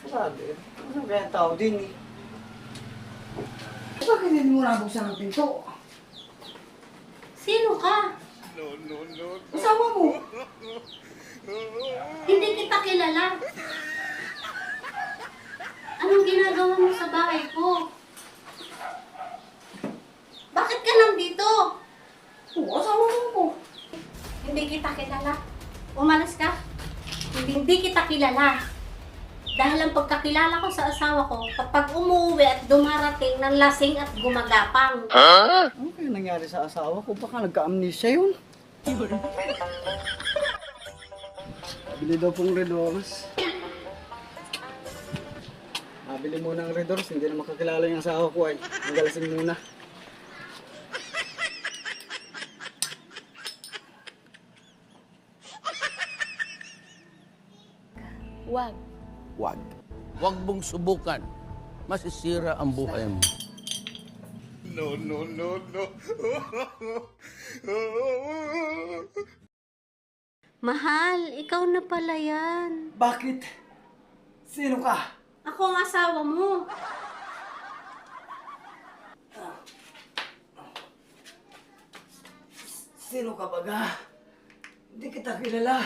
Sabi, ano ba yung tao din eh? Bakit hindi mo nabuksan ang pinto? Sino ka? Asawa mo! Hindi kita kilala. Anong ginagawa mo sa bahay ko? Bakit ka nandito? Oo, asawa mo ko. Hindi kita kilala. Umalis ka. Hindi kita kilala. Dahil ang pagkakilala ko sa asawa ko, kapag umuwi at dumarating ng lasing at gumagapang. Ano kaya nangyari sa asawa ko? Baka nagka-amnesia yun. Bili daw pong Red Horse. Nabili muna ng Red Horse, hindi na makakilala yung asawa ko ay. Ang galasing muna. Wag. Wag. Wag mong subukan. Masisira ang buhay mo. Mahal, ikaw na pala yan. Bakit? Sino ka? Ako ang asawa mo. Sino ka baga? Hindi kita kilala.